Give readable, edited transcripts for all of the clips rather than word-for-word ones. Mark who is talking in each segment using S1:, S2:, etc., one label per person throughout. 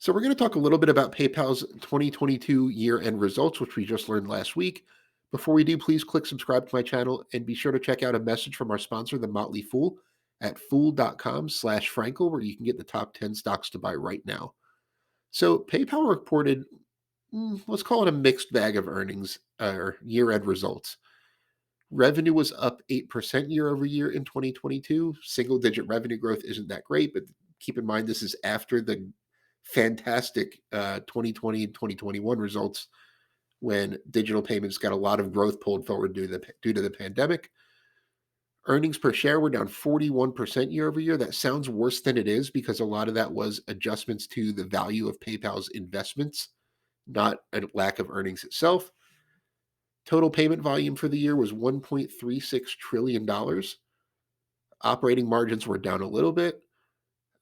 S1: So we're going to talk a little bit about PayPal's 2022 year-end results, which we just learned last week. Before we do, please click subscribe to my channel and be sure to check out a message from our sponsor, The Motley Fool, at fool.com/Frankel, where you can get the top 10 stocks to buy right now. So PayPal reported, let's call it a mixed bag of earnings or year-end results. Revenue was up 8% year over year in 2022. Single digit revenue growth isn't that great, but keep in mind this is after the fantastic 2020 and 2021 results when digital payments got a lot of growth pulled forward due to the pandemic. Earnings per share were down 41% year over year. That sounds worse than it is because a lot of that was adjustments to the value of PayPal's investments, not a lack of earnings itself. Total payment volume for the year was $1.36 trillion. Operating margins were down a little bit.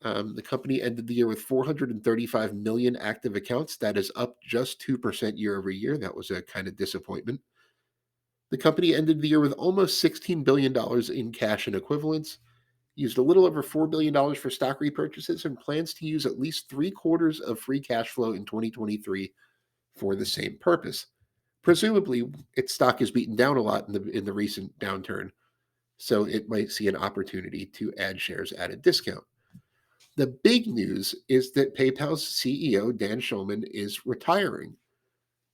S1: The company ended the year with 435 million active accounts. That is up just 2% year over year. That was a kind of disappointment. The company ended the year with almost $16 billion in cash and equivalents, used a little over $4 billion for stock repurchases, and plans to use at least three-quarters of free cash flow in 2023 for the same purpose. Presumably, its stock is beaten down a lot in the recent downturn, so it might see an opportunity to add shares at a discount. The big news is that PayPal's CEO, Dan Schulman, is retiring.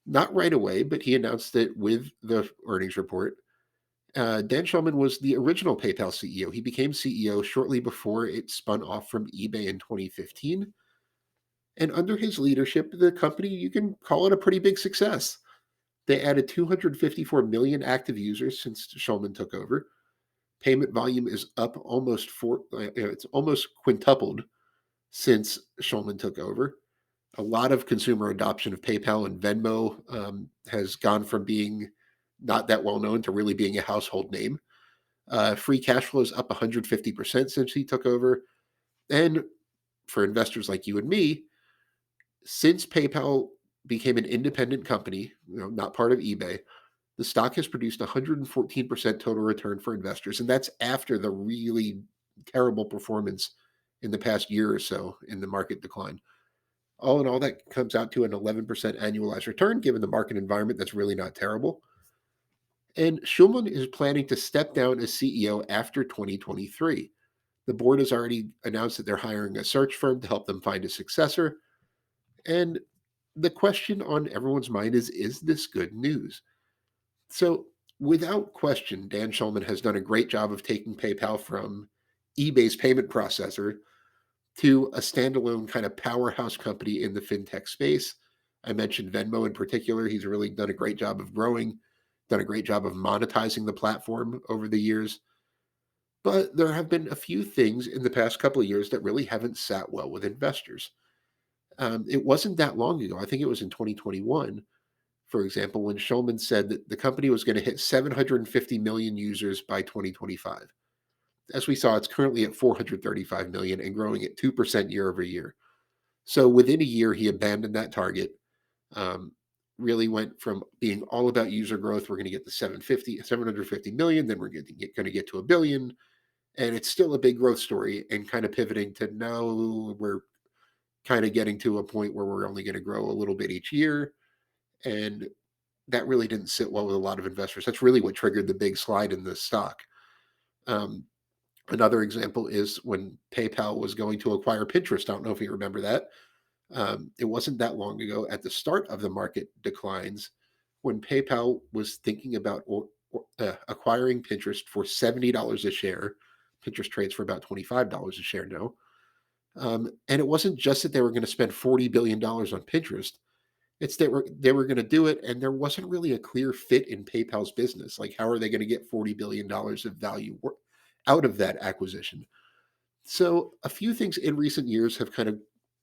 S1: Not right away, but he announced it with the earnings report. Dan Schulman was the original PayPal CEO. He became CEO shortly before it spun off from eBay in 2015. And under his leadership, the company, you can call it a pretty big success. They added 254 million active users since Schulman took over. Payment volume is up it's almost quintupled since Schulman took over. A lot of consumer adoption of PayPal and Venmo has gone from being not that well known to really being a household name. Free cash flow is up 150% since he took over. And for investors like you and me, since PayPal became an independent company, not part of eBay, the stock has produced 114% total return for investors. And that's after the really terrible performance in the past year or so in the market decline. All in all, that comes out to an 11% annualized return, given the market environment that's really not terrible. And Schulman is planning to step down as CEO after 2023. The board has already announced that they're hiring a search firm to help them find a successor. And the question on everyone's mind is this good news? So, without question, Dan Schulman has done a great job of taking PayPal from eBay's payment processor to a standalone kind of powerhouse company in the fintech space. I mentioned Venmo in particular. He's really done a great job of growing, done a great job of monetizing the platform over the years. But there have been a few things in the past couple of years that really haven't sat well with investors. It wasn't that long ago. I think it was in 2021, for example, when Schulman said that the company was going to hit 750 million users by 2025. As we saw, it's currently at 435 million and growing at 2% year over year. So within a year, he abandoned that target, really went from being all about user growth. We're going to get to 750 million, then we're going to get to a billion. And it's still a big growth story and kind of pivoting to now we're kind of getting to a point where we're only going to grow a little bit each year. And that really didn't sit well with a lot of investors. That's really what triggered the big slide in the stock. Um, Another example is when PayPal was going to acquire Pinterest. I don't know if you remember that. It wasn't that long ago at the start of the market declines when PayPal was thinking about acquiring Pinterest for $70 a share. Pinterest trades for about $25 a share now. And it wasn't just that they were going to spend $40 billion on Pinterest. It's that they were going to do it, and there wasn't really a clear fit in PayPal's business. Like, how are they going to get $40 billion of value out of that acquisition? So, a few things in recent years have kind of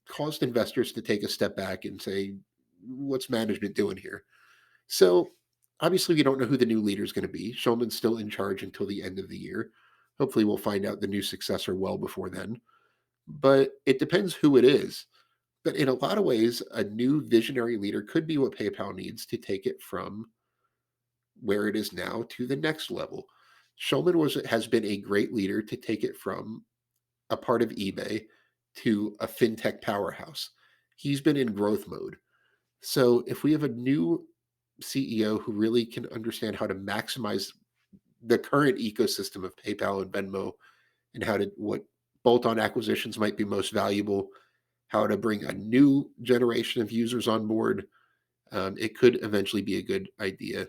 S1: caused investors to take a step back and say, what's management doing here? So, obviously, we don't know who the new leader is going to be. Schulman's still in charge until the end of the year. Hopefully, we'll find out the new successor well before then. But it depends who it is. But in a lot of ways, a new visionary leader could be what PayPal needs to take it from where it is now to the next level. Has been a great leader to take it from a part of eBay to a fintech powerhouse. He's been in growth mode. So if we have a new CEO who really can understand how to maximize the current ecosystem of PayPal and Venmo and how to what bolt-on acquisitions might be most valuable, how to bring a new generation of users on board, it could eventually be a good idea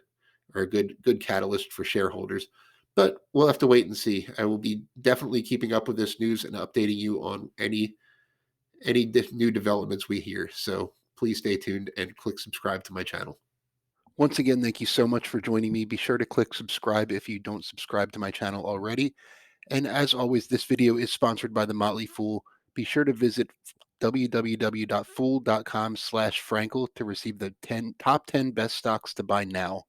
S1: or a good catalyst for shareholders. But we'll have to wait and see. I will be definitely keeping up with this news and updating you on any new developments we hear. So please stay tuned and click subscribe to my channel. Once again, thank you so much for joining me. Be sure to click subscribe if you don't subscribe to my channel already. And as always, this video is sponsored by the Motley Fool. Be sure to visit www.fool.com/Frankel to receive the top 10 best stocks to buy now.